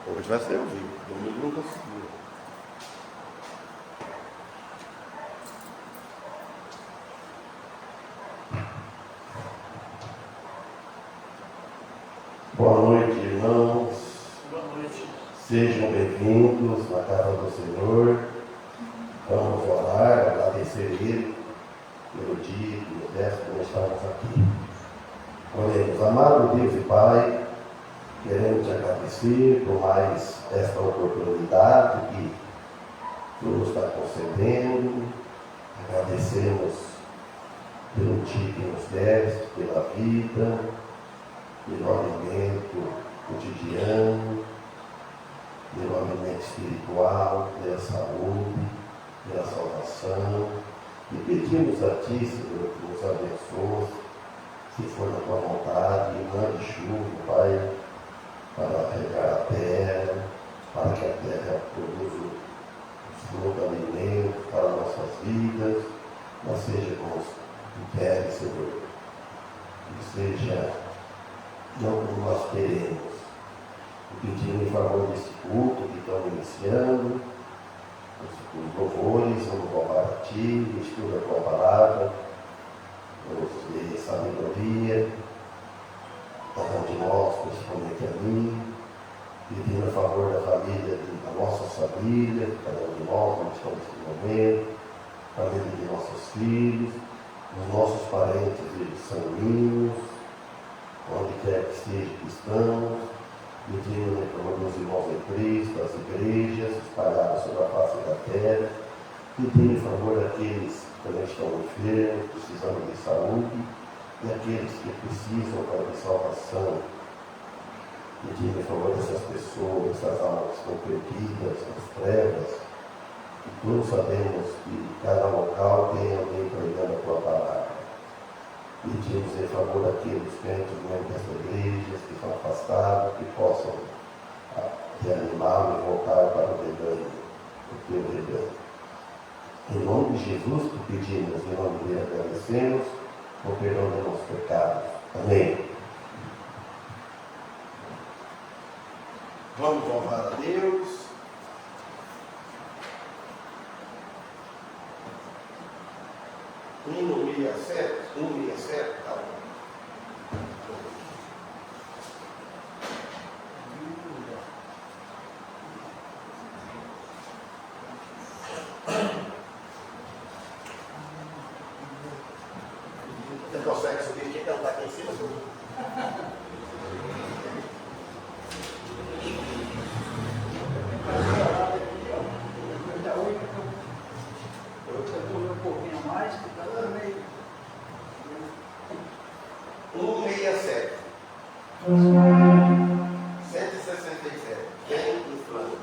Hoje vai ser ao vivo, domingo não conseguiu. Boa noite, irmãos. Boa noite. Sejam bem-vindos na casa do Senhor. Vamos orar, agradecer Ele pelo dia que nos desse por estarmos aqui. Oremos, amado Deus e Pai, queremos te agradecer por mais esta oportunidade que Tu nos está concedendo. Agradecemos pelo dia que nos deste, pela vida, pelo alimento cotidiano, pelo alimento espiritual, pela saúde, pela salvação. E pedimos a Ti, Senhor, que nos abençoe, se for da Tua vontade, e mande chuva, Pai, para regar a terra, para que a terra produza o fruto do alimento para nossas vidas, mas seja como Tu queres, Senhor, que seja não como nós queremos. Pedindo em favor desse culto que estamos iniciando, os louvores, vamos louvar a Ti, estuda a Tua palavra, nos dê sabedoria, cada um de nós, principalmente a mim, pedindo a favor da família, da nossa família, cada um de nós, onde estamos nesse momento, família de nossos filhos, os nossos parentes e sanguíneos, onde quer que esteja que estamos, pedindo em favor dos irmãos em Cristo, das igrejas espalhadas sobre a face da terra, pedindo em favor daqueles que também estão enfermos, precisando de saúde, e aqueles que precisam para de salvação, pedindo em favor dessas pessoas, dessas almas que estão perdidas nas trevas, e todos sabemos que em cada local tem alguém pregando a Tua palavra. Pedimos em favor daqueles crentes membros desta igreja que estão afastados, que possam reanimá-lo e voltar para o rebanho, o Teu rebanho. Em nome de Jesus que pedimos, em nome dele agradecemos, o perdão dos nossos pecados. Amém. Vamos louvar a Deus. Hino 167, tá bom. Você consegue subir aqui, cantar aqui em cima? Um pouquinho mais, que está meio. 167. 167. Vem em Flávio.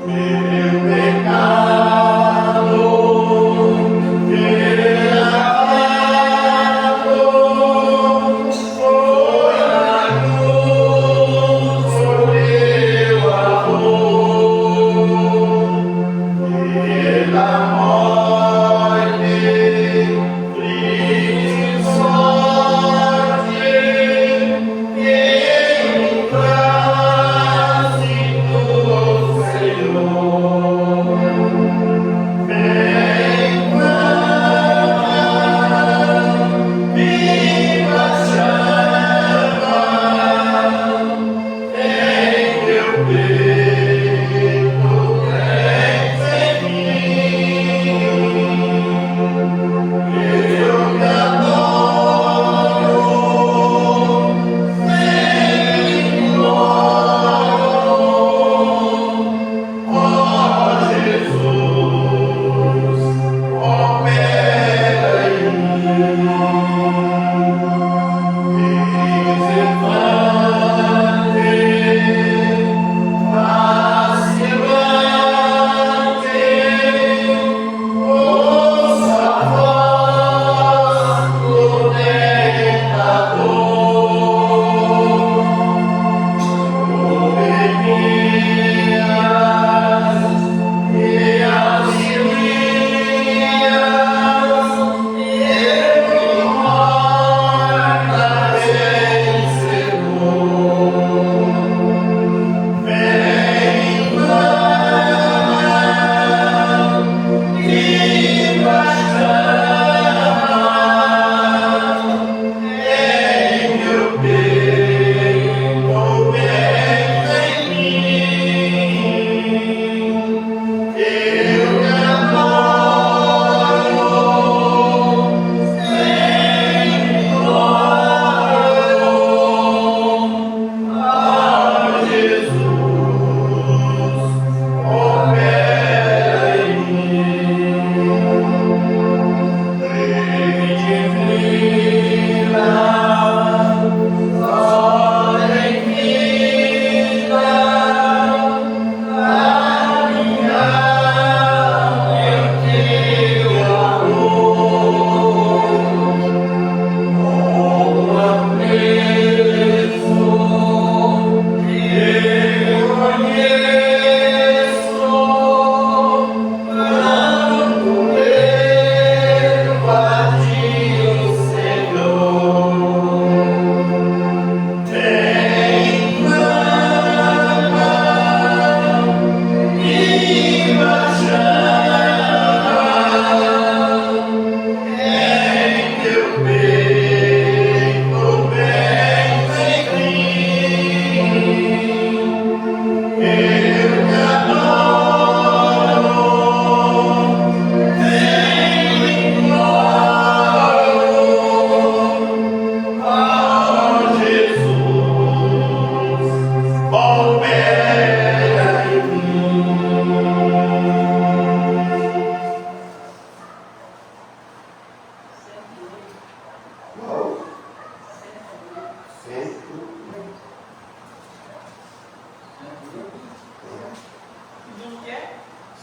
Meu pecado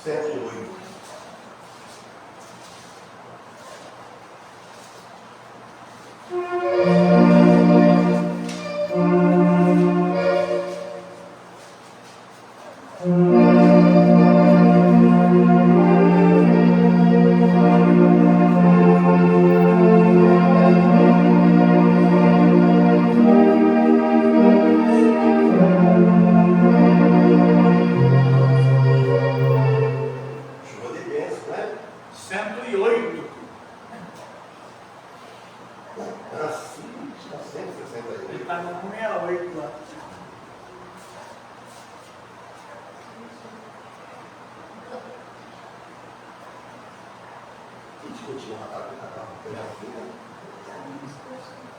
108. Chuva de bênção, né? 108. Assim, está 168. Ele está no 168 lá. E discutiu uma tarde com a carro.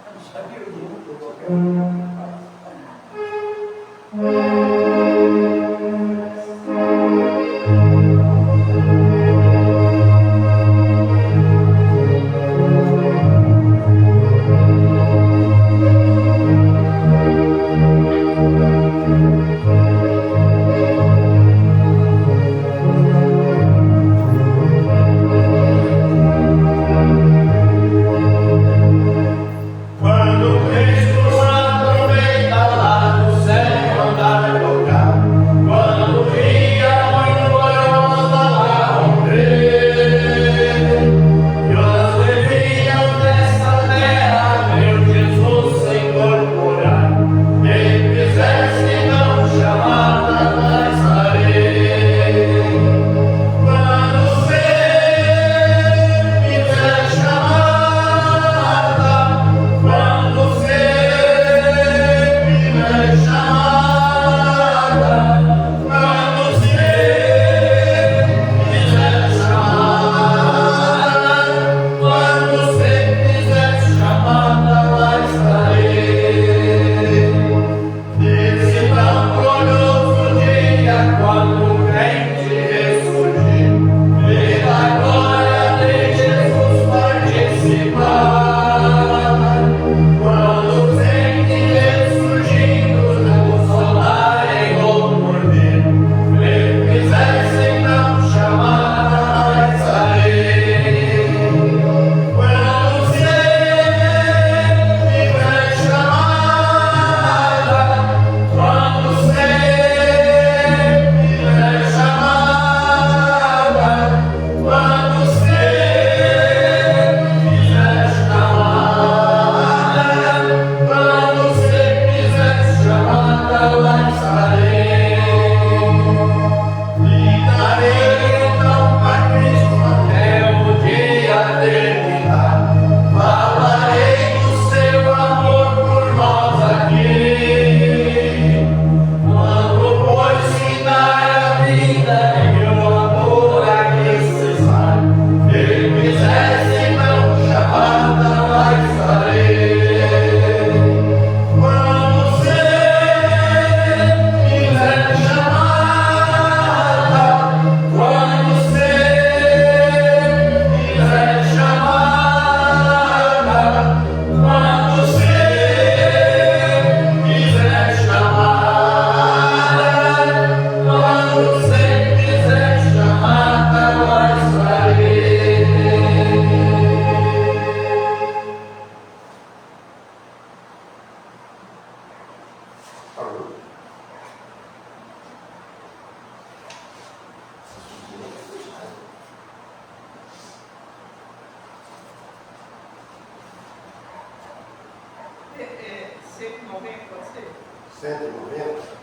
Eu não sabia o mundo qualquer. Quando Cristo aproveita lá no céu andar a tocar, quando via muito gloriosa lá romper, e os leviam dessa terra, meu Jesus se incorporar, quem quisesse não chamada, mas estarei. Quando você quiser chamada, quando você quiser chamada, quando você quiser chamada, quando você quiser chamada, lá estarei. Esse tão glorioso dia, quando o crente ressurgir, pela glória de Jesus participar. Quando sente ressurgindo, não solarem ou morrer, quem quisesse não chamada, lá estarei. Quando você quiser chamada, quando você quiser chamada, quando você quiser chamada, quando você quiser chamada, lá estarei. Lidarei então para Cristo até o dia terminar. Falarei do seu amor por nós aqui. Quando pois findar a vida e meu amor aqui cessar, quem quisesse não chamada, lá estarei. Quando você quiser chamada, quando você quiser chamada, quando você quiser chamada, quando você quiser chamada, lá estarei. Falou. É 190, pode ser? 190.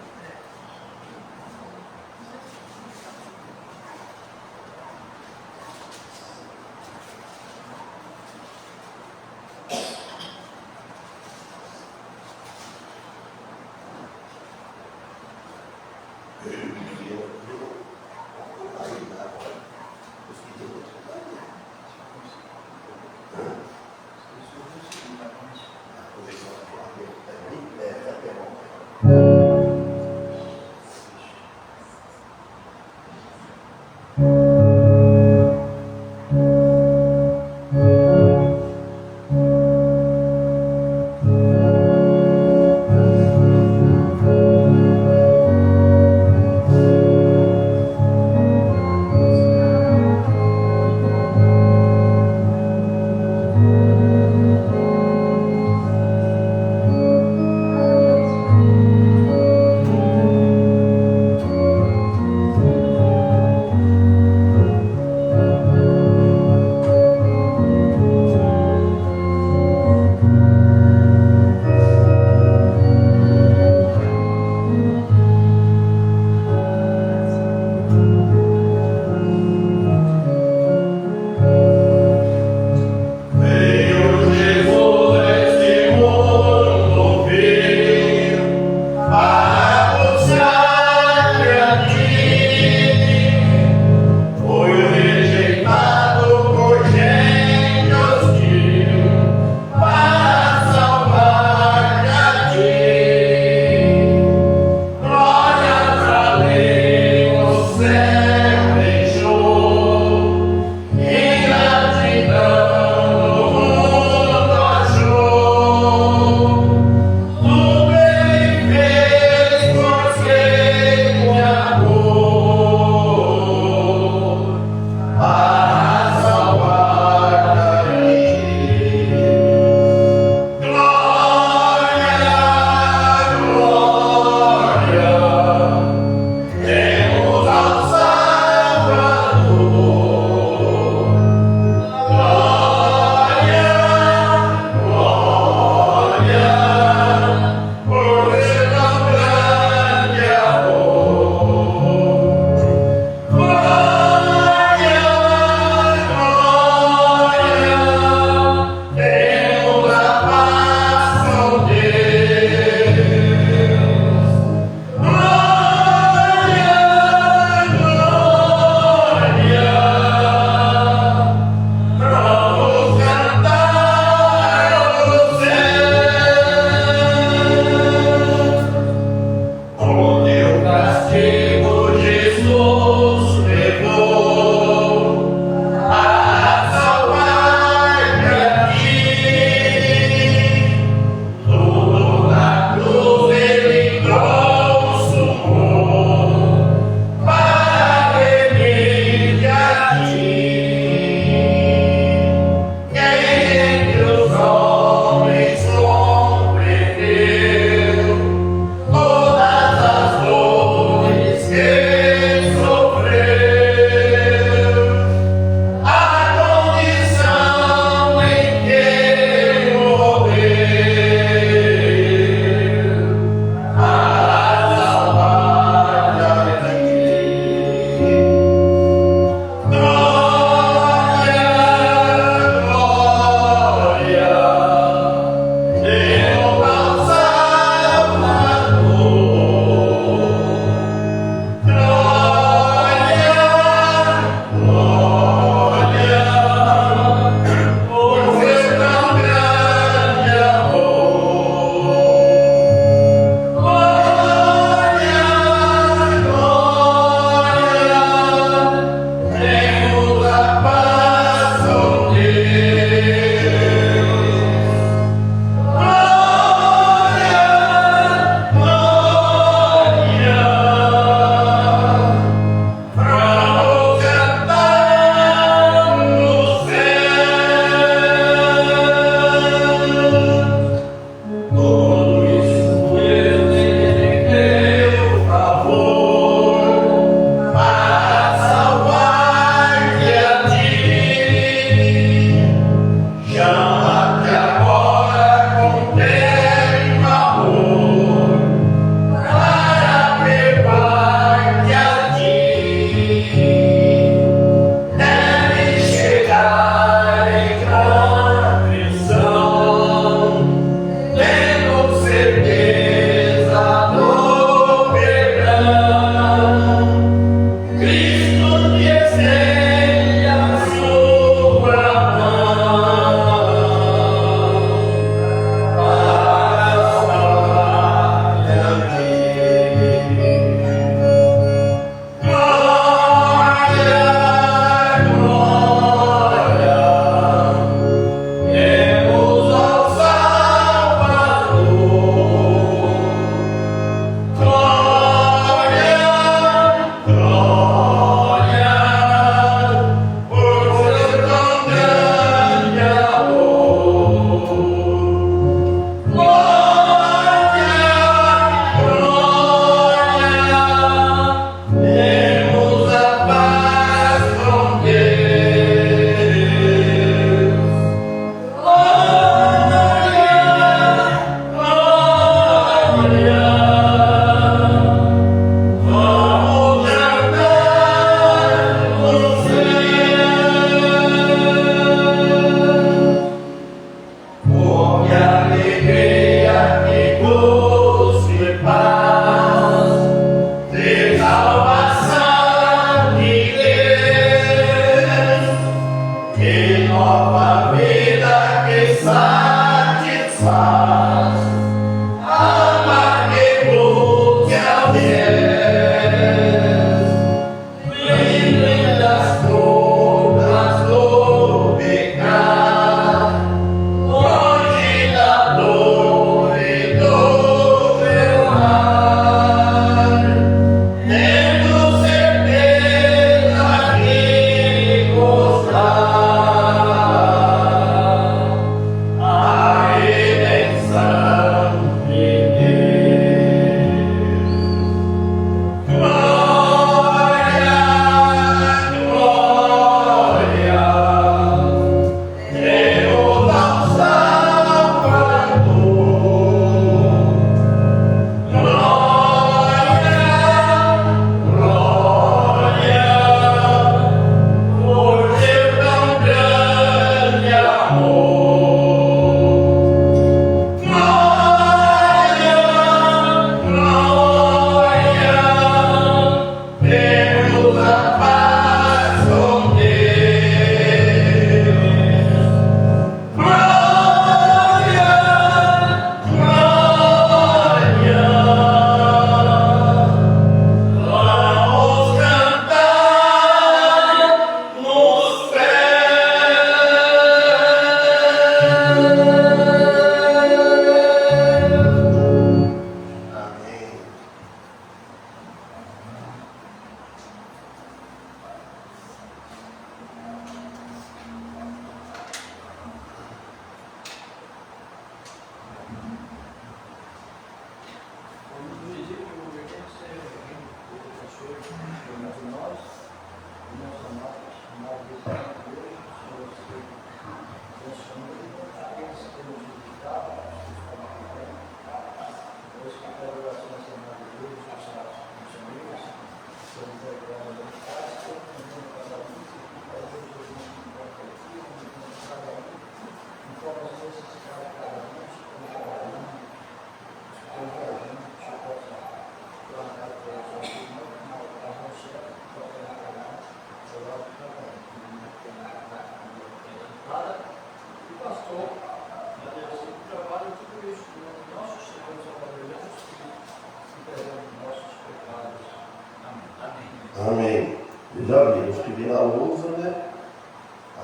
Amém. Eu já vimos que vi na luta, né?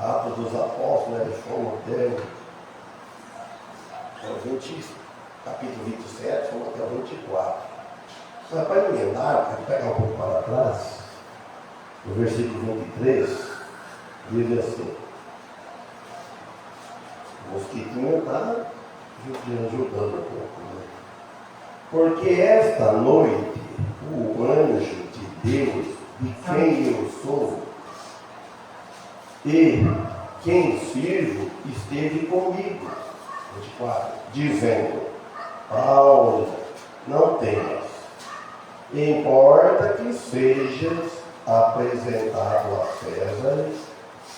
Atos dos Apóstolos, né? De Fomos até o capítulo 27, fomos até o 24. Mas para emendar, para pegar um pouco para trás, no versículo 23, diz assim: o mosquitinho está ajudando um pouco, né? Porque esta noite o anjo de Deus, de quem eu sou e quem sirvo, esteve comigo, 24, dizendo: Paulo, não temas, importa que sejas apresentado a César,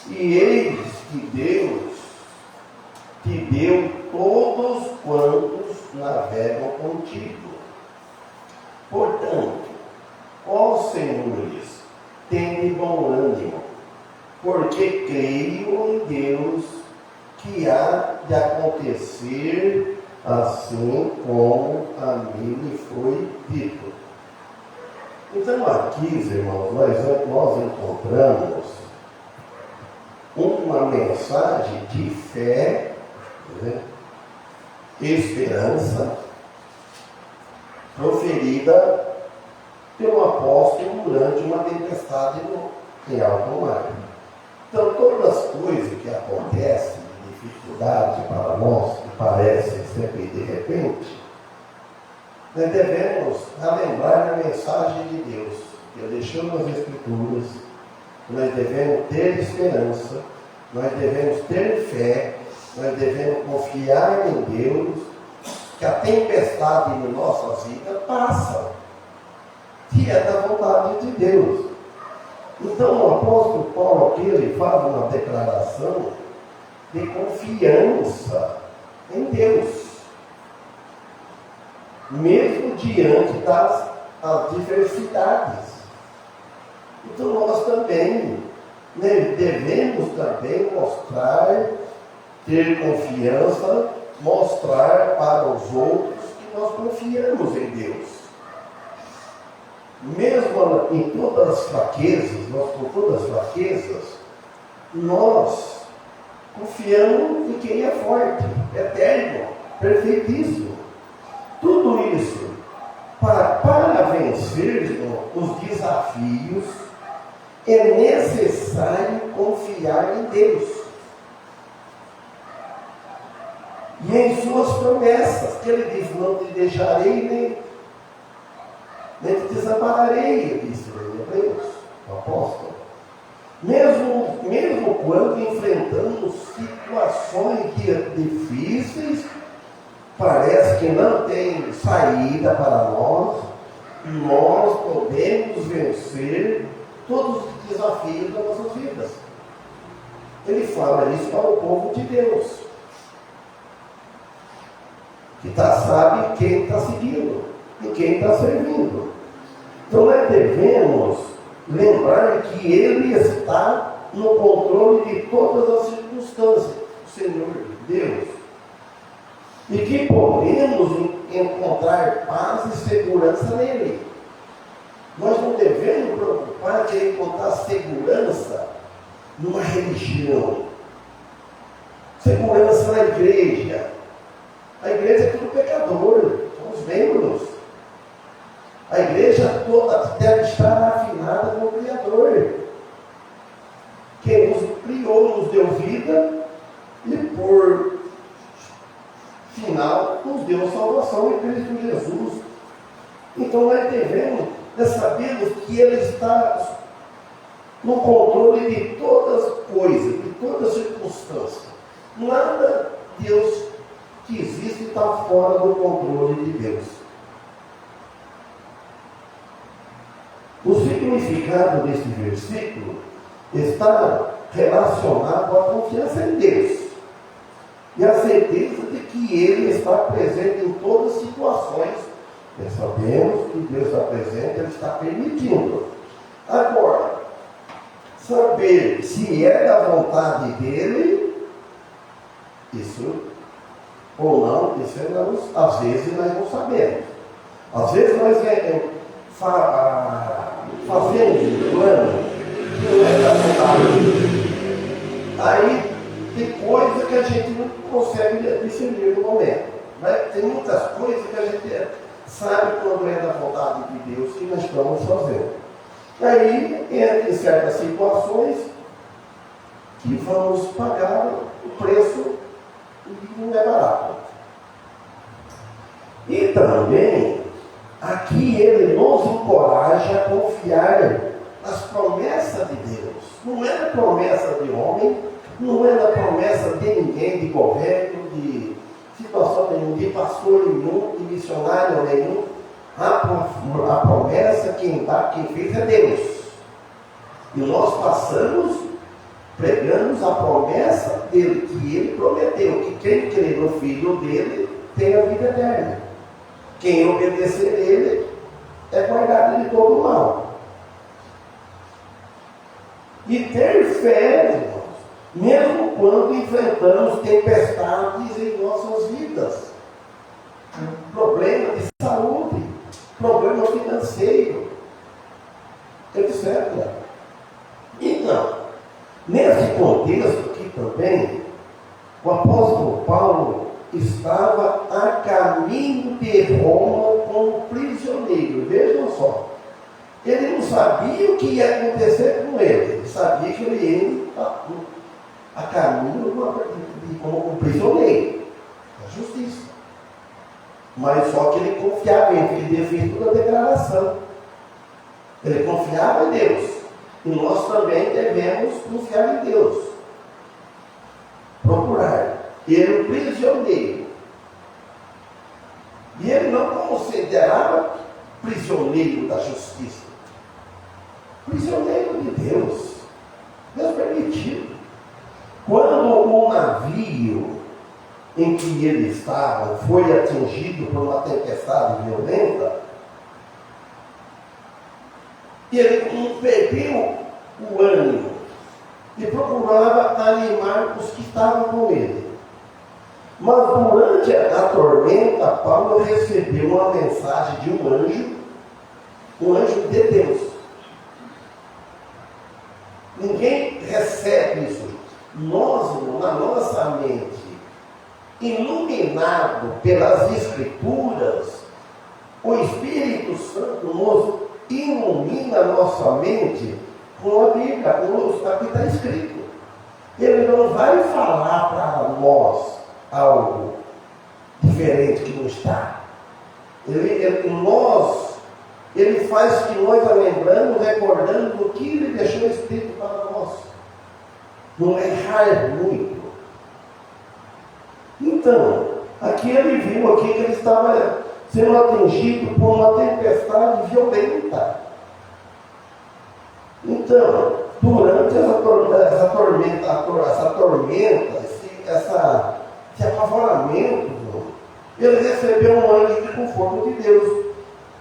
e eis que Deus te deu todos quantos navegam contigo. Portanto, ó senhores, tende bom ânimo, porque creio em Deus que há de acontecer assim como a mim me foi dito. Então aqui, irmãos, nós encontramos uma mensagem de fé, né, esperança, proferida pelo apóstolo durante uma tempestade em alto mar. Então, todas as coisas que acontecem, dificuldade para nós, que parecem sempre de repente, nós devemos lembrar a mensagem de Deus, que Ele deixou nas Escrituras. Nós devemos ter esperança, nós devemos ter fé, nós devemos confiar em Deus, que a tempestade em nossas vidas passa, que é da vontade de Deus. Então o apóstolo Paulo aqui, ele faz uma declaração de confiança em Deus, mesmo diante das adversidades. Então nós também, né, devemos também ter confiança, mostrar para os outros que nós confiamos em Deus. Mesmo em todas as fraquezas, com todas as fraquezas, nós confiamos em quem é forte, eterno, perfeitíssimo. Tudo isso para vencer os desafios é necessário confiar em Deus e em suas promessas, que Ele diz: não te deixarei nem te desampararei, Ele disse em Hebreus, o apóstolo. Mesmo quando enfrentamos situações difíceis, parece que não tem saída para nós podemos vencer todos os desafios das nossas vidas. Ele fala isso para o povo de Deus, que sabe quem está seguindo e quem está servindo. Então nós devemos lembrar que Ele está no controle de todas as circunstâncias, o Senhor Deus. E que podemos encontrar paz e segurança nele. Nós não devemos preocupar em encontrar segurança numa religião, segurança na igreja. A igreja é tudo pecador, são os membros. A igreja toda deve estar afinada com o Criador. Quem nos criou, nos deu vida e por final nos deu salvação em Cristo Jesus. Então nós devemos sabermos que Ele está no controle de todas as coisas, de todas as circunstâncias. Nada Deus que existe está fora do controle de Deus. O significado deste versículo está relacionado à confiança em Deus e a certeza de que Ele está presente em todas as situações. Nós sabemos que Deus está presente, Ele está permitindo. Agora, saber se é da vontade dEle, isso ou não, isso às vezes nós não sabemos. Às vezes nós fazemos um plano que não é da vontade dele. Aí tem coisa que a gente não consegue discernir no momento. Mas tem muitas coisas que a gente sabe quando é da vontade de Deus que nós estamos fazendo. Aí entra em certas situações que vamos pagar o preço e não é barato. E também aqui ele nos encoraja a confiar nas promessas de Deus. Não é da promessa de homem, não é da promessa de ninguém, de governo, de situação nenhuma, de pastor nenhum, de missionário nenhum. A promessa quem fez é Deus. E nós pregamos a promessa dele, que ele prometeu, que quem crê no Filho dele tem a vida eterna. Quem obedecer a ele é guardado de todo o mal. E ter fé, irmãos, mesmo quando enfrentamos tempestades em nossas vidas, problema de saúde, problema financeiro, etc. Então, nesse contexto aqui também, o apóstolo Paulo estava a caminho de Roma como prisioneiro. Vejam só, ele não sabia o que ia acontecer com ele, ele sabia que ele ia a caminho como prisioneiro da justiça. Mas só que ele confiava em Deus, ele fez toda a declaração. Ele confiava em Deus. E nós também devemos confiar em Deus. Procurar. Ele era um prisioneiro. E ele não considerava prisioneiro da justiça. Prisioneiro de Deus. Deus permitiu. Quando o navio em que ele estava foi atingido por uma tempestade violenta, ele perdeu o ânimo e procurava animar os que estavam com ele. Mas durante a tormenta, Paulo recebeu uma mensagem de um anjo de Deus. Ninguém recebe isso. Nós, na nossa mente, iluminado pelas Escrituras, o Espírito Santo nos ilumina a nossa mente com a Bíblia, com o que está escrito. Ele não vai falar para nós algo diferente que não está. Ele faz que nós lembramos, recordando do que ele deixou escrito para nós. Não é errar muito. Então, aqui ele viu aqui que ele estava sendo atingido por uma tempestade violenta. Então, durante essa tormenta, esse apavoramento, ele recebeu um anjo de conforto de Deus,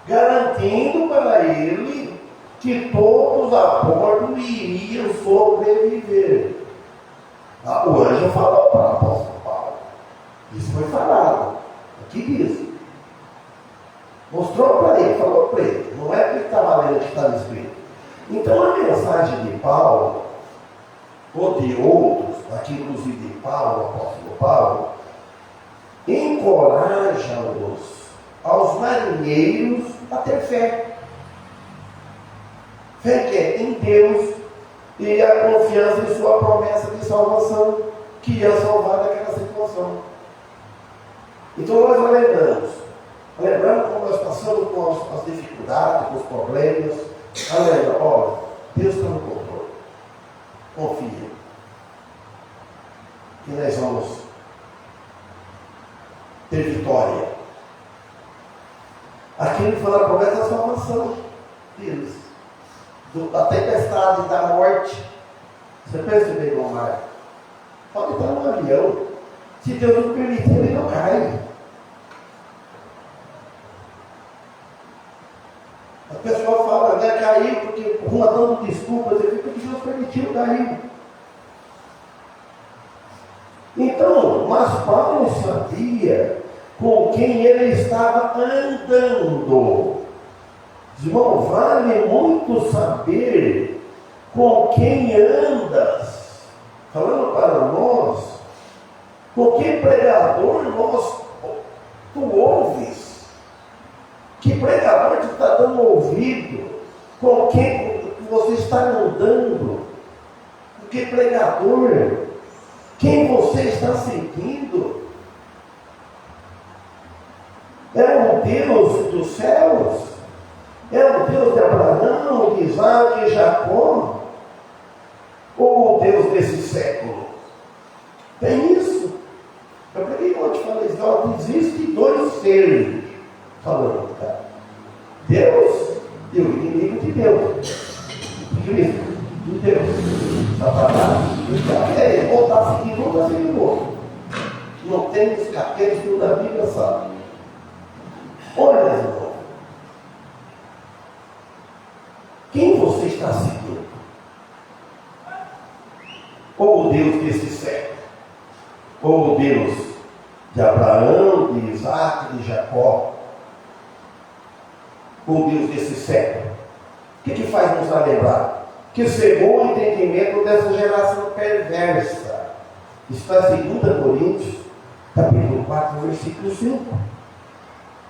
garantindo para ele que todos a bordo iriam sobreviver. O anjo falou para o apóstolo Paulo. Isso foi falado. Aqui diz. Mostrou para ele, falou para ele. Não é que ele estava lendo o que estava escrito. Então a mensagem de Paulo, ou de outros, aqui inclusive de Paulo, o apóstolo Paulo, encoraja-os aos marinheiros a ter fé. Fé que é em Deus e a confiança em sua promessa de salvação, que ia salvar daquela situação. Então nós lembrando como nós passamos com as dificuldades, com os problemas, olha, Deus está no controle. Confia. Que nós vamos ter vitória. Aqui ele fala a promessa da salvação deles. Da tempestade, da morte. Você percebeu no mar? Pode estar no avião. Se Deus não permitir, ele não cai. A pessoa fala, vai cair porque uma dando desculpas, porque Deus permitiu cair. Então, mas Paulo sabia com quem ele estava andando. Irmão, vale muito saber com quem andas. Falando para nós, com que pregador tu ouves. Que pregador tu está dando ouvido? Com quem você está andando? Que pregador? Quem você está seguindo? É o Deus dos céus? É o Deus de Abraão, de Isaac e Jacó? Ou o Deus desse século? Tem isso. Eu peguei ontem e falei isso, existem dois seres falando, cara. Deus e o inimigo de Deus. Cristo, de Deus. Satanás, e aí, ou está seguindo ou está seguindo outro. Não tem escape, eles tudo da Bíblia sabe. Olha, irmão. Quem você está seguindo? Ou o Deus desse século? Ou o Deus de Abraão, de Isaac, de Jacó? Ou o Deus desse século? O que faz nos lembrar? Que cegou o entendimento dessa geração perversa. Está em 2 Coríntios, capítulo 4, versículo 5.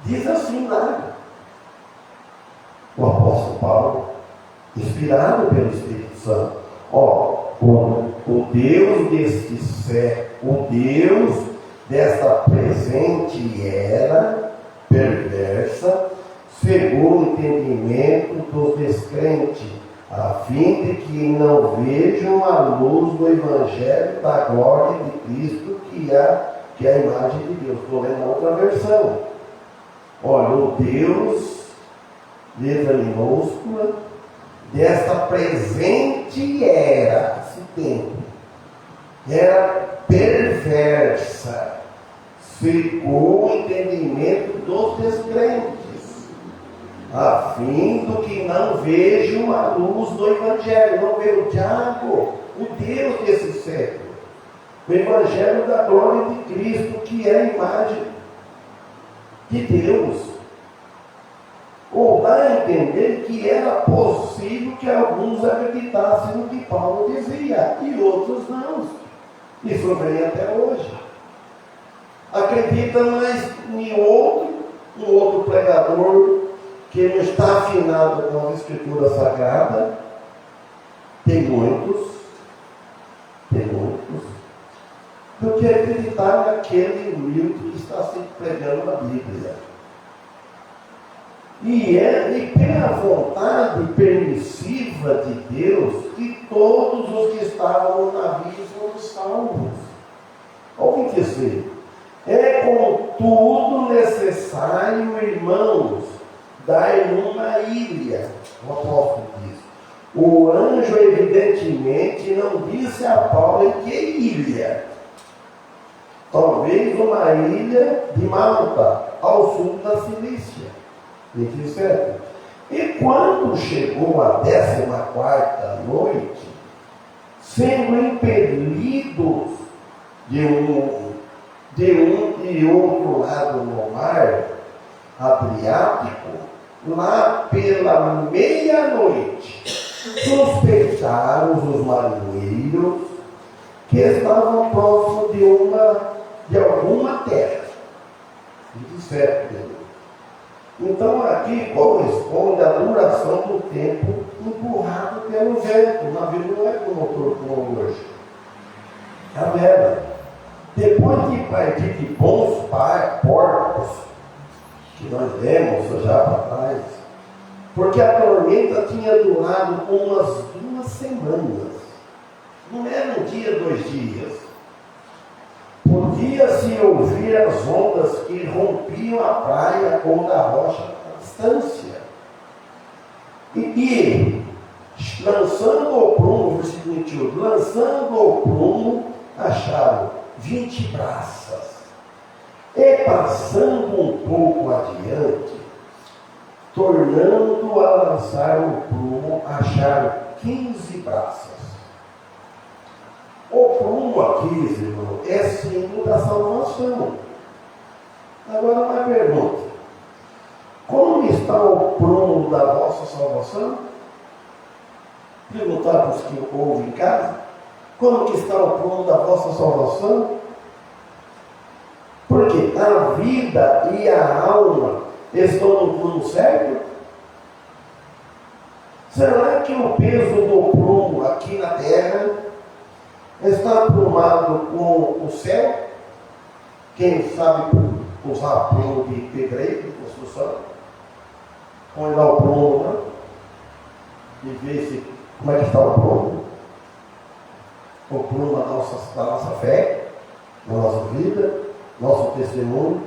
Diz assim lá, o apóstolo Paulo, inspirado pelo Espírito Santo, o Deus deste século, o Deus desta presente era perversa, cegou o entendimento dos descrentes, a fim de que não vejam a luz do Evangelho da glória de Cristo, que é a imagem de Deus. Estou lendo outra versão. Olha, o Deus, letra minúscula, desta presente era, esse tempo, era perversa, cegou o entendimento dos descrentes, a fim do que não vejam a luz do Evangelho. Não vê o diabo, o Deus desse século, o Evangelho da glória de Cristo, que é a imagem de Deus. Ou dá a entender que era possível que alguns acreditassem no que Paulo dizia, e outros não. Isso vem até hoje. Acredita mais em um outro pregador que não está afinado com a Escritura Sagrada. Tem muitos, do que acreditar naquele humilde que está sempre pregando a Bíblia. E pela vontade permissiva de Deus, que todos os que estavam no navio foram salvos. Olha o que dizer. É contudo necessário, irmãos, dar numa ilha. O apóstolo diz. O anjo evidentemente não disse a Paulo em que ilha. Talvez uma ilha de Malta, ao sul da Cilícia. 27. E quando chegou a 14ª noite, sendo impelidos de um e outro lado no mar Adriático, lá pela meia-noite, suspeitaram os marinheiros que estavam próximos de alguma terra. De certo, então aqui corresponde à duração do tempo empurrado pelo vento. O navio não é com motor como hoje. A vela. Depois de partir de bons portos, que nós vemos já para trás, porque a tormenta tinha durado umas 2 semanas. Não era um dia, 2 dias. Podia-se ouvir as ondas que rompiam a praia ou da rocha à distância. E lançando o prumo, versículo 28, lançando o prumo, acharam 20 braças. E passando um pouco adiante, tornando a lançar o prumo, acharam 15 braças. O prumo aqui, irmão, é símbolo da salvação. Agora uma pergunta: como está o prumo da vossa salvação? Perguntar para os que ouvem em casa: como que está o prumo da vossa salvação? Porque a vida e a alma estão no prumo certo? Será que o peso do prumo aqui na terra está aprumado com o céu? Quem sabe usar prumo de pedreiro, de construção, põe lá o prumo, né? E ver se, como é que está o prumo da nossa fé, da nossa vida, nosso testemunho.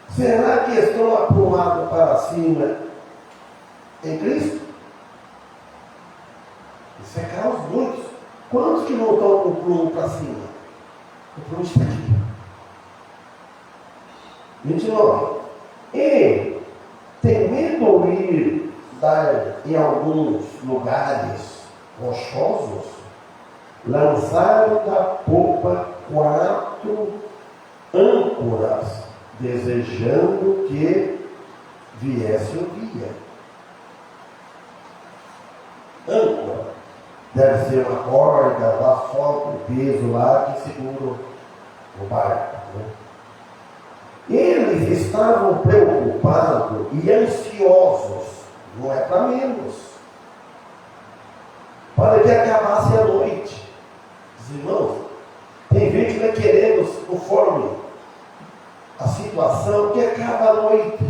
Será que estão aprumados para cima em Cristo? Isso é caos muitos. Quantos que não estão com o prumo para cima? O prumo está aqui. 29. E, temendo ir dar em alguns lugares rochosos, lançaram da popa 4 âncoras, desejando que viesse o dia. Âncora deve ser uma corda lá fora, o peso lá que segura o barco, né? Eles estavam preocupados e ansiosos, não é para menos, para que acabasse a noite. Os irmãos, tem gente que está querendo, conforme a situação, que acaba a noite.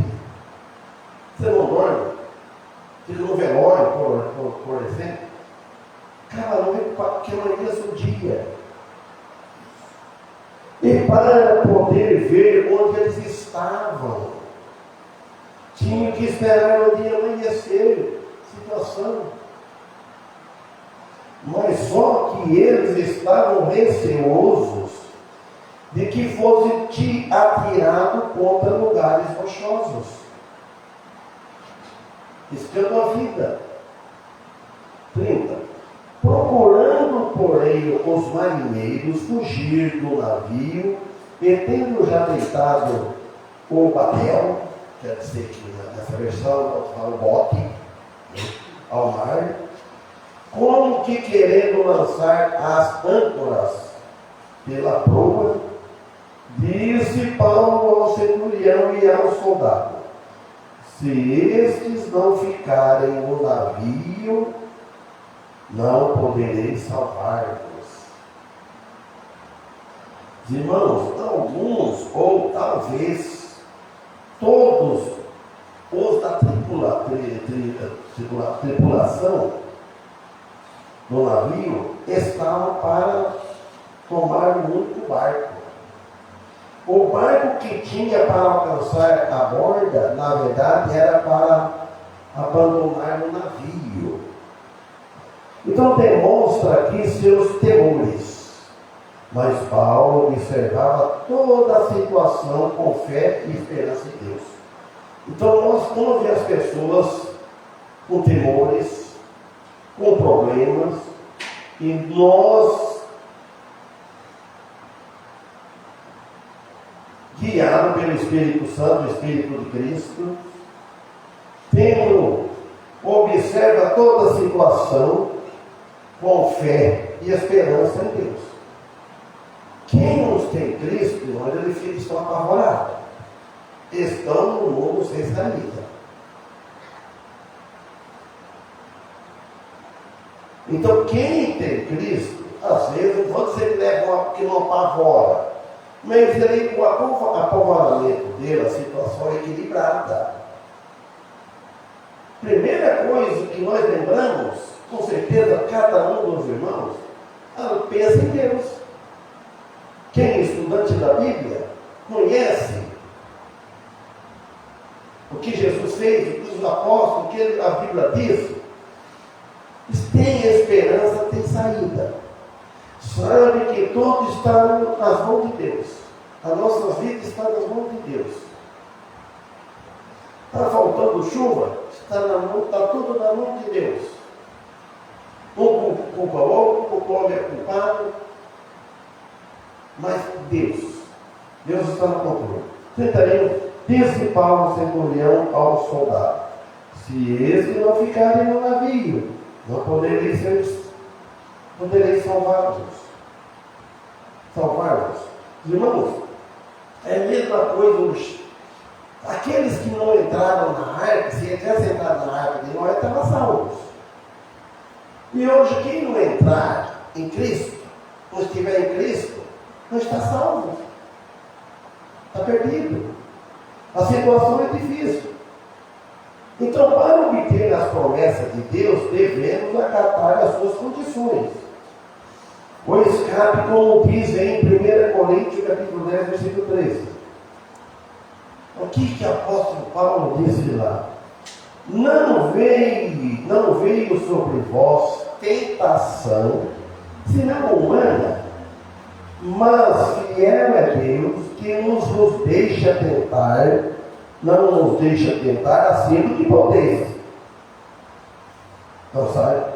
Você não dorme? Fica no velório, por exemplo. Acaba a noite porque amanhã é o dia. E para poder ver onde eles estavam, tinham que esperar o dia amanhecer. Situação. Mas só que eles estavam receosos de que fosse te atirado contra lugares rochosos. Riscando a vida. 30. Procurando, porém, os marinheiros fugir do navio, e tendo já deitado o batel, quer dizer que nessa versão fala o bote, ao mar, como que querendo lançar as âncoras pela proa, disse Paulo ao centurião e ao soldado: se estes não ficarem no navio, não poderei salvar-vos. Irmãos, alguns, ou talvez todos os da tripulação do navio estavam para tomar muito barco. O barco que tinha para alcançar a borda, na verdade, era para abandonar o navio. Então demonstra aqui seus temores. Mas Paulo observava toda a situação com fé e esperança em Deus. Então nós, quando vemos as pessoas com temores, com problemas, e nós, guiados pelo Espírito Santo, o Espírito de Cristo, observa toda a situação com fé e esperança em Deus. Quem nos tem Cristo, eles estão apavorados. Estão no mundo sem saída. Então, quem tem Cristo, às vezes, não vou dizer que leva que não apavora, mas ele, o apavoramento dele, a situação é equilibrada. Primeira coisa que nós lembramos, com certeza, cada um dos irmãos, pensa em Deus. Quem é estudante da Bíblia conhece o que Jesus fez, o que os apóstolos, o que a Bíblia diz. Tem esperança, tem saída. Sabe que tudo está nas mãos de Deus. A nossa vida está nas mãos de Deus. Está faltando chuva? Está tudo na mão de Deus. Um culpa o outro, o homem é culpado. Mas Deus está no controle. 31. Disse Paulo, centurião, ao soldado: se estes não ficarem no navio, não podereis salvar-vos. Irmãos, é a mesma coisa. Aqueles que não entraram na arca, se eles tivessem entrado na arca de Noé, estavam salvos. E hoje, quem não entrar em Cristo, ou estiver em Cristo, não está salvo. Está perdido. A situação é difícil. Então, para obter as promessas de Deus, devemos acatar as suas condições. O escape, como diz em 1 Coríntios, capítulo 10, versículo 13. O que o apóstolo Paulo disse lá? Não veio sobre vós tentação, senão humana, mas fiel é Deus, que nos deixa tentar, não nos deixa tentar acima do que podeis. Não sabe?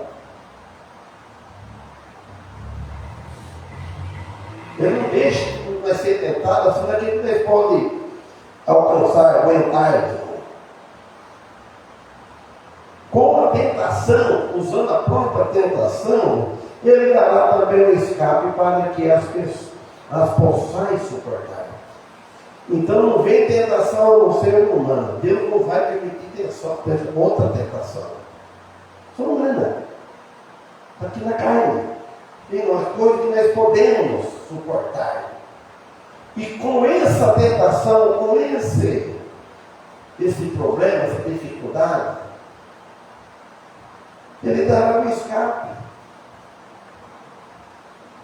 Ele não deixa que vai ser tentado acima daquilo que ele pode alcançar, aguentar. Com a tentação, usando a própria tentação, ele dará também o escape para que as possais suportar. Então não vem tentação no ser humano. Deus não vai permitir ter outra tentação. Só humana. Está aqui na carne. Tem umas coisas que nós podemos suportar. E com essa tentação, com esse problema, essa dificuldade, ele dará um escape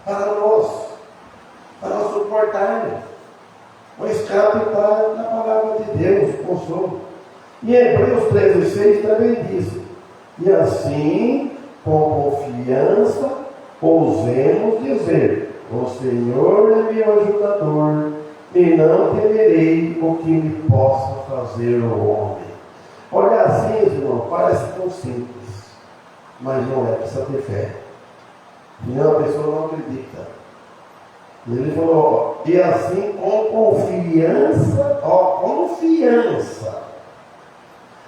para nós suportarmos. O escape está na palavra de Deus, o consolo. E Hebreus 13:6 também diz: e assim, com confiança, ousemos dizer: o Senhor é meu ajudador, e não temerei o que me possa fazer o homem. Olha assim, irmão, parece tão simples, mas não é, precisa ter fé. Senão a pessoa não acredita. Ele falou, e assim com confiança, confiança.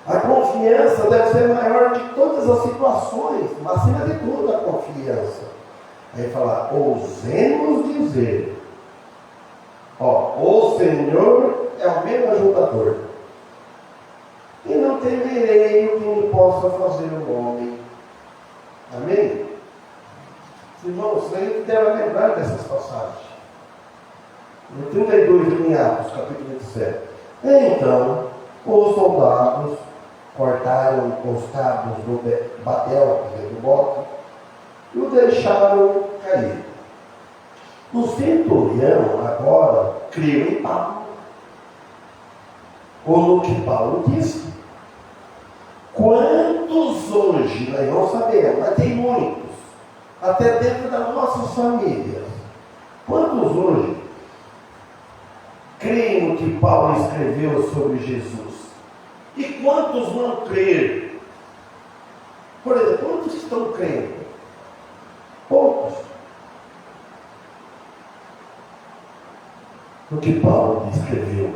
A confiança deve ser maior de todas as situações, mas acima de tudo a confiança. Aí fala, ousemos dizer, o Senhor é o meu ajudador, e não temerei o que me possa fazer o homem. Amém? Irmãos, a gente deve lembrar dessas passagens. No 32 de Atos, capítulo 27. Então, os soldados cortaram os cabos do batel, do bote, e o deixaram cair. O centurião agora creu em Paulo, ou no que Paulo disse. Quantos hoje, nós não sabemos, mas tem muitos, até dentro das nossas famílias, quantos hoje creem no que Paulo escreveu sobre Jesus? E quantos vão crer Por exemplo, quantos estão crendo? Poucos. O que Paulo escreveu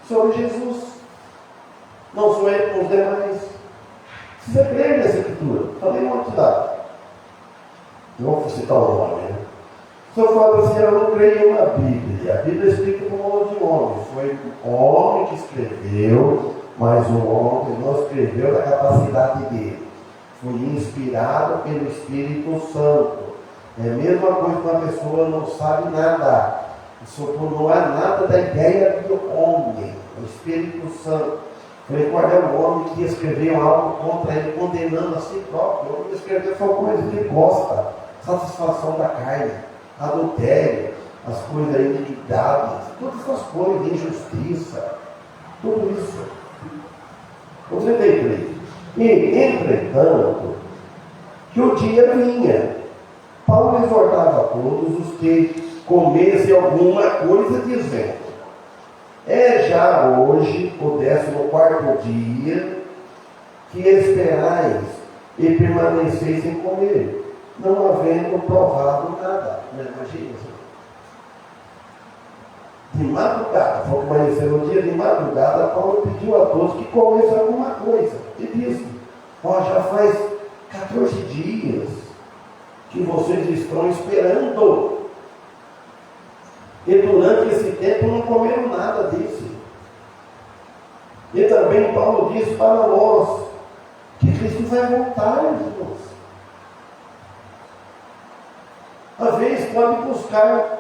sobre Jesus. Não sou ele com os demais. Precisa crer nessa escritura. Falei uma quantidade. Não vou citar o nome, né? O senhor fala assim, eu não creio na Bíblia. A Bíblia explica por modo de homem. Foi um homem que escreveu, mas o homem não escreveu da capacidade dele. Foi inspirado pelo Espírito Santo. É a mesma coisa que uma pessoa não sabe nada. Isso não é nada da ideia do homem. O Espírito Santo. Falei, qual é o homem que escreveu algo contra ele, condenando a si próprio? O homem escreveu só coisas que ele gosta. Satisfação da carne, adultério, as coisas da iniquidade, todas essas coisas, injustiça, tudo isso. O 33. E, entretanto, que o dia vinha, Paulo exortava a todos os que comessem alguma coisa, dizendo: é já hoje o 14º dia que esperais e permaneceis sem comer, não havendo provado nada. Imagina isso. De madrugada, foi amanhecer no dia de madrugada, Paulo pediu a todos que comessem alguma coisa. E disse: ó, já faz 14 dias que vocês estão esperando. E durante esse tempo não comeram nada disso. E também Paulo diz para nós que Cristo vai voltar, irmãos. Às vezes pode buscar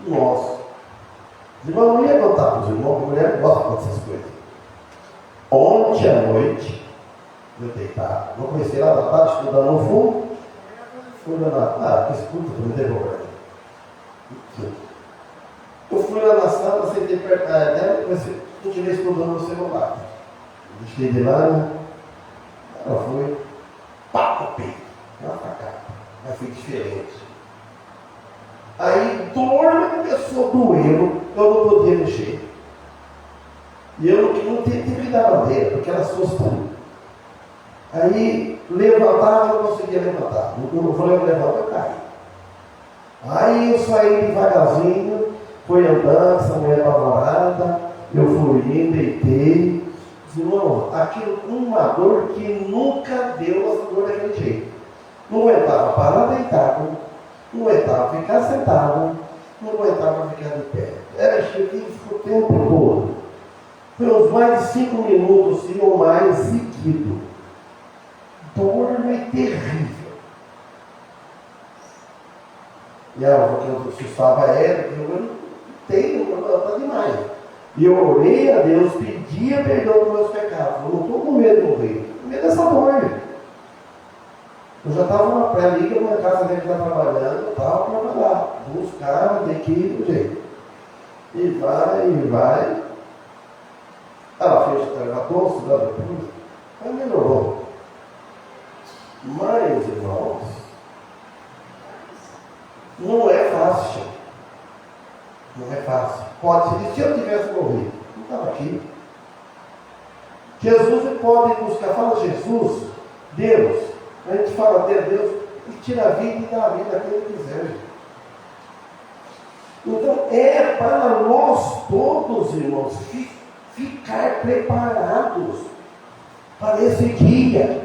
nós. Os irmãos, não ia contar para os irmãos, a mulher gosta dessas coisas. Ontem à noite, eu deitado, vou conhecer lá da tarde, estudando no fundo. Fui lá na. Que escuta, não tem problema. Eu fui lá na sala, sentei perto dela e comecei a continuar estudando no celular. Deixei de lá, né? Ela foi, pá, no peito, uma facada. Mas foi diferente. Aí dor começou a doer, eu não podia mexer. E eu não tinha que dar bandeira, porque ela assustou. Aí levantava, eu não conseguia levantar. Quando eu falei, eu levanto, eu caí. Aí eu saí devagarzinho, fui andando, essa mulher apavorada, eu fui indo, deitei. Irmão, aquilo, uma dor que nunca deu essa dor daquele jeito. Não aguentava parar deitado, não aguentava ficar sentado, não aguentava ficar de pé. Era cheio o tempo todo. Foi uns mais de 5 minutos, sim, ou mais, seguido. Dor é terrível. E ela, porque eu assustava ela, eu não tenho, está demais. E eu orei a Deus, pedia perdão dos meus pecados. Eu não estou com medo de morrer, estou com medo dessa dor. Eu já estava na pré-liga, minha casa dele está trabalhando, eu estava para trabalhar. Buscar, tem que ir do jeito. E vai, e vai. Ela fez o trabalho, estudar depois, mas melhorou. Mas, irmãos, não é fácil. Não é fácil. Pode ser, se eu tivesse morrido, não estava aqui. Jesus pode buscar, fala Jesus, Deus. A gente fala de Deus e tira a vida e dá a vida a quem ele quiser. Então é para nós todos, irmãos, ficar preparados para esse dia,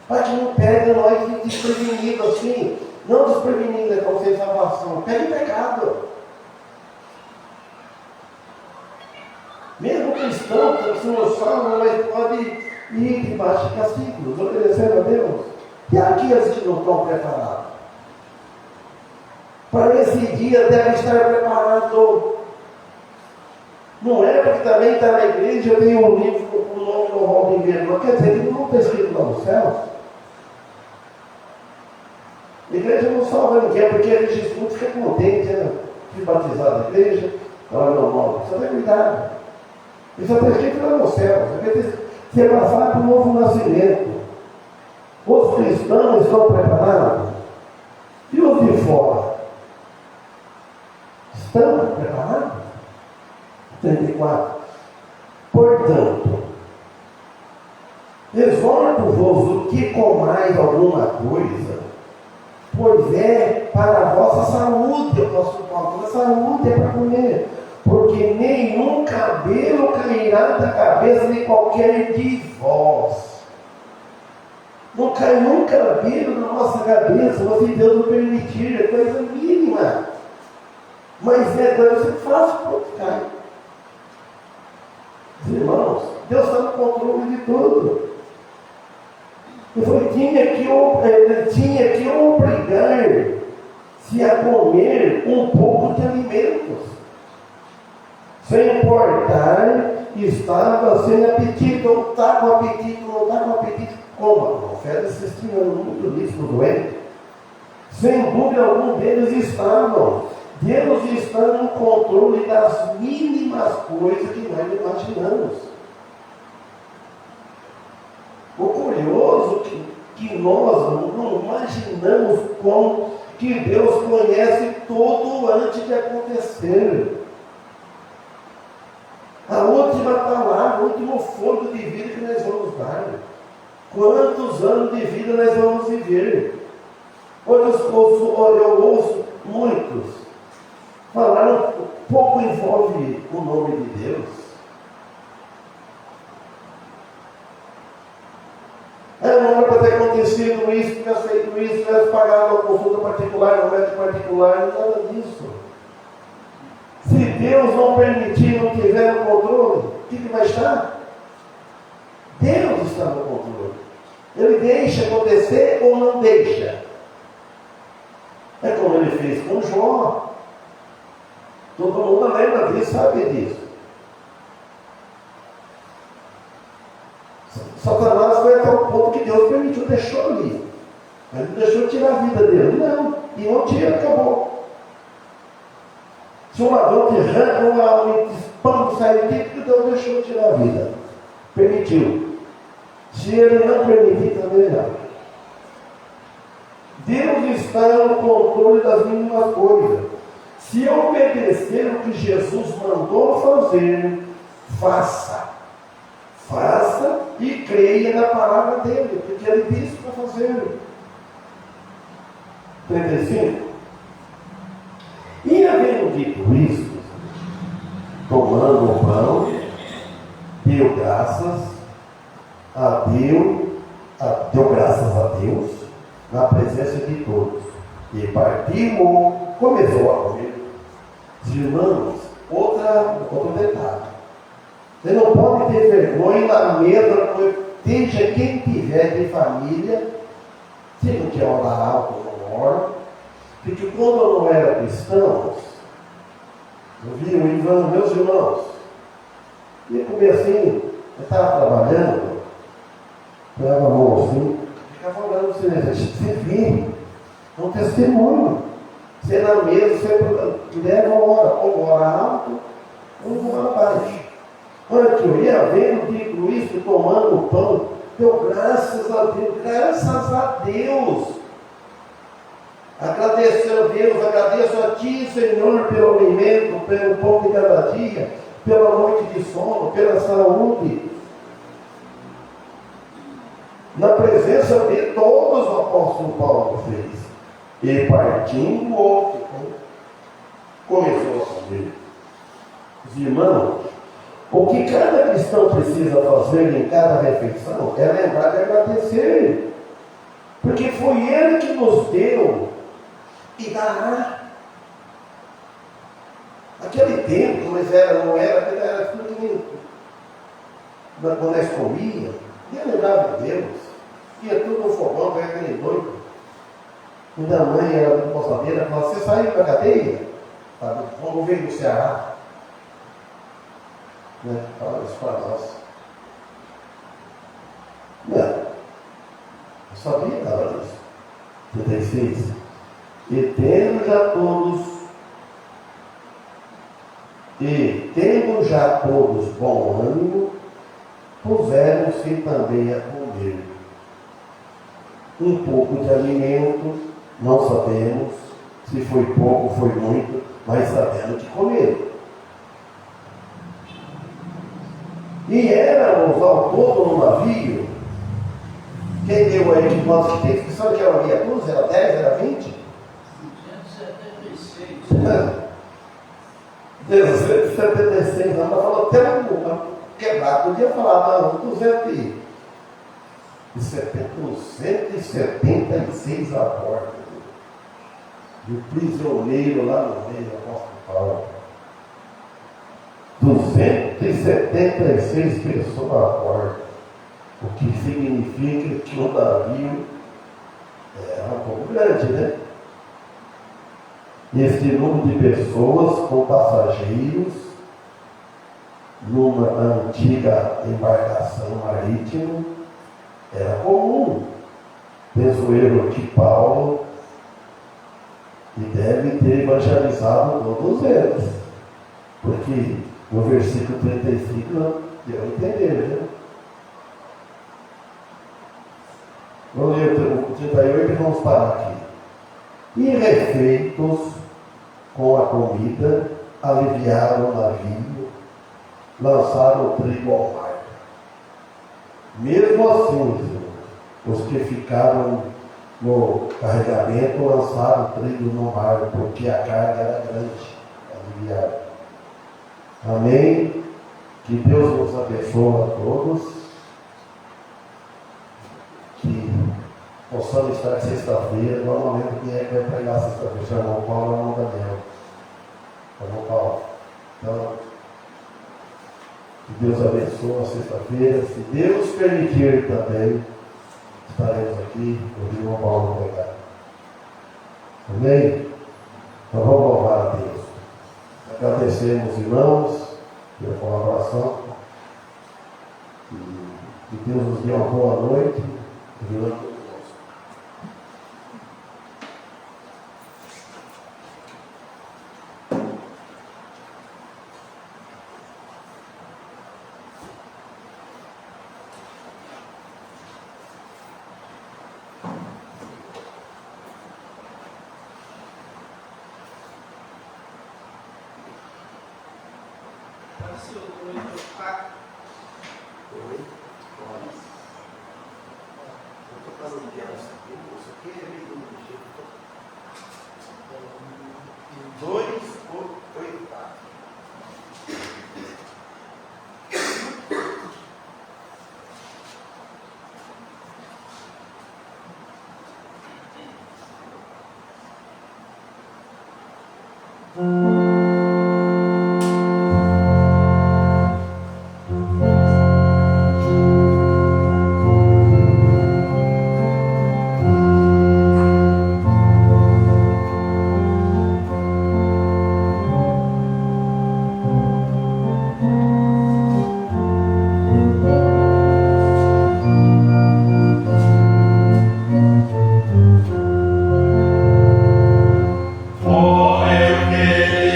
para que não pegue nós desprevenidos assim. Não desprevenido é como sem salvação, pegue pecado. Mesmo cristão, que o Senhor salva, mas pode ir debaixo de castigos, obedecendo a Deus. E aqueles que não estão preparados? Para esse dia deve estar preparado. Não é porque também está na igreja, eu tenho um livro com o nome do Robin Vernon. Quer dizer, ele não está escrito lá no céu. A igreja não salva ninguém, porque a gente escuta e fica contente, né? Se batizar na igreja, olha meu nome. Precisa ter cuidado. Isso está escrito lá no céu. Você passar para o novo nascimento. Os cristãos estão preparados? E os de fora? Estão preparados? 34. Portanto, Exorto-vos o que comais alguma coisa, pois é para a vossa saúde. O apóstolo Paulo, a saúde é para comer, porque nenhum cabelo cairá da cabeça de qualquer de vós. Não cai nenhum cabelo na nossa cabeça, mas se Deus não permitir, é coisa mínima. Mas é coisa que faz quando cai. Irmãos, Deus está no controle de tudo. Ele tinha que obrigar-se a comer um pouco de alimentos. Sem importar, estava sem apetite, ou está com apetite, não está com apetite, coma. Não oferece se estimando muito nisso no doente. Sem dúvida algum deles estavam. Deus está no controle das mínimas coisas que nós imaginamos. O curioso é que nós não imaginamos como que Deus conhece tudo antes de acontecer. A última palavra, o último fôlego de vida que nós vamos dar. Quantos anos de vida nós vamos viver? Hoje eu ouço muitos falar, pouco envolve o nome de Deus. Não era para ter acontecido isso, tivesse feito isso, tivesse pagado uma consulta particular, um médico particular, nada disso. Se Deus não permitir, não tiver no controle, o que vai estar? Deus está no controle. Ele deixa acontecer ou não deixa. É como ele fez com Jó. Todo mundo lembra disso, sabe disso. Satanás foi até o ponto que Deus permitiu, deixou ali. Mas não deixou tirar a vida dele. Não. E não tira, acabou. Se um ladrão te arranca uma alma e pão sai dentro, Deus deixou tirar a vida. Permitiu. Se ele não permitir, também não. Deus está no controle das mínimas coisas. Se obedecer o que Jesus mandou fazer, faça. Faça e creia na palavra dele, porque ele disse para fazer. 35. E havendo dito isso, tomando o pão, deu graças a Deus na presença de todos. E partiu, começou a comer. Irmãos, outro detalhe. Você não pode ter vergonha na mesa, seja quem tiver de família, se não quer orar alto, não ora. Porque quando eu não era cristão, eu vi o Ivan, meus irmãos, ia comer assim, eu estava trabalhando, pegava a mão assim, ficava olhando você vê, é um testemunho. Você na mesa, você leva uma hora, ou ora alto, ou ora baixo. Olha que eu ia vendo, digo isso, tomando o pão, deu graças a Deus, graças a Deus. Agradeço a Deus, agradeço a Ti, Senhor, pelo alimento, pelo pão de cada dia, pela noite de sono, pela saúde. Na presença de todos, o apóstolo Paulo fez. E partindo o outro, começou a comer. Os irmãos, o que cada cristão precisa fazer em cada refeição é lembrar de agradecer. Porque foi Ele que nos deu e dará. Aquele tempo, mas não era tudo que quando nós comíamos, ia lembrar de Deus. Ia tudo no fogão, vai aquele doido. Minha mãe era de poçadeira, falava, você saiu para a cadeia? Vamos ver no Ceará. Né? Fala isso para nós. Não. Eu sabia nada disso. 36. E tendo já todos bom ânimo, puseram-se também a comer. Um pouco de alimento, não sabemos se foi pouco ou foi muito, mas sabemos que comeram. E éramos ao todo no navio Quem deu aí quantos que tem? Você sabe que era meia dúzia? Era 10? Era 20? 276 anos. Ela falou até um quebrado. Podia falar, não, 276 abortos. E o prisioneiro lá no meio, o apóstolo Paulo. 276 pessoas abortam. O que significa que o navio era um pouco grande, né? E esse número de pessoas com passageiros numa antiga embarcação marítima era comum. Penso eu que Paulo e deve ter evangelizado todos eles. Porque no versículo 35 deu a entender, né? Vamos ler o 38 e vamos parar aqui. E refeitos com a comida, aliviaram o navio, lançaram o trigo ao mar. Mesmo assim, os que ficaram no carregamento lançaram o trigo no mar, porque a carga era grande. Aliviaram. Amém? Que Deus nos abençoe a todos. Que possamos estar sexta-feira. Agora não lembro quem é que vai pregar sexta-feira. Se é o irmão Paulo ou o irmão Daniel. O irmão Paulo. Então, que Deus abençoe a sexta-feira. Se Deus permitir também, estaremos aqui ouvir o irmão Paulo pregar. Amém? Então vamos louvar a Deus. Agradecemos, irmãos, pela colaboração. Que Deus nos dê uma boa noite. Oh, eu quero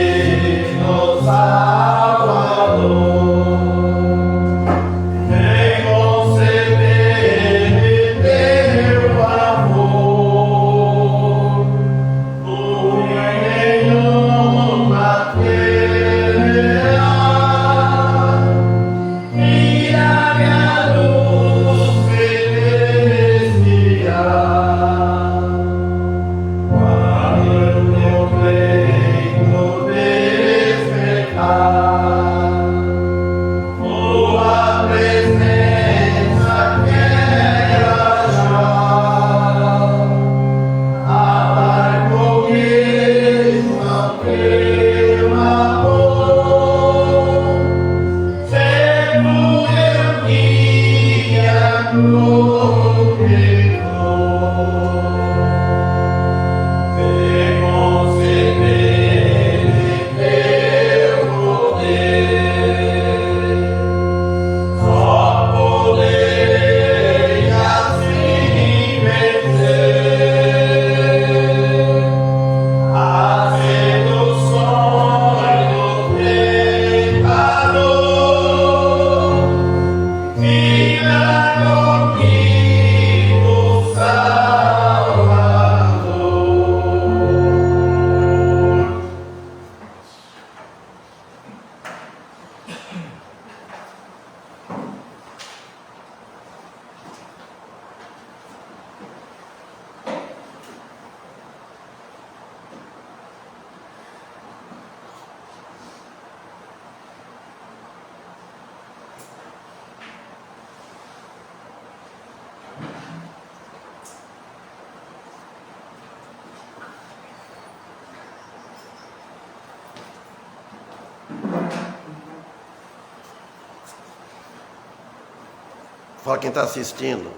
Fala quem está assistindo.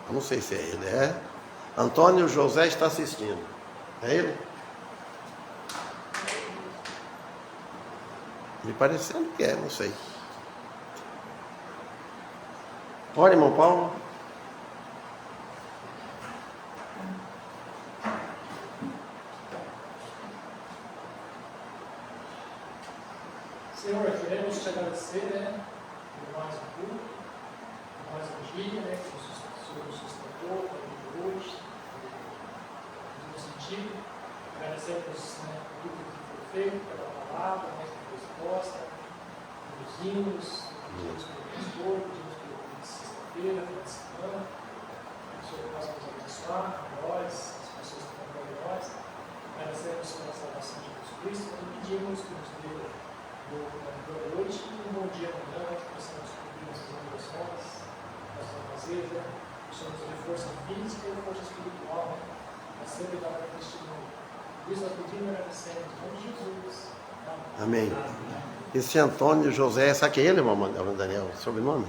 Eu não sei se é ele, é? Antônio José está assistindo. É ele? Me parecendo que é, não sei. Olha, irmão Paulo. Senhor, queremos te agradecer, né, por mais um culto, por mais um dia, né, que o Senhor nos sustentou, para o dia de hoje, no sentido. Agradecemos, né, por tudo que foi feito, pela palavra, né, que foi exposta, pelos hinos, pedimos pelo pastor, pedimos pelo culto de sexta-feira, pela semana, que o Senhor possa nos abençoar, a nós, as pessoas que estão com nós. Agradecemos pela salvação de Jesus Cristo, e pedimos que nos dê boa noite e um bom dia amanhã, que possamos cumprir nossas obrigações, nossos afazeres, né? Que possamos ter força física e força espiritual, né? Para sempre dar para testemunho. Isso nós pedimos e agradecemos, em nome de Jesus. Amém. Esse Antônio José, sabe que é ele, irmão Daniel? Sobrenome?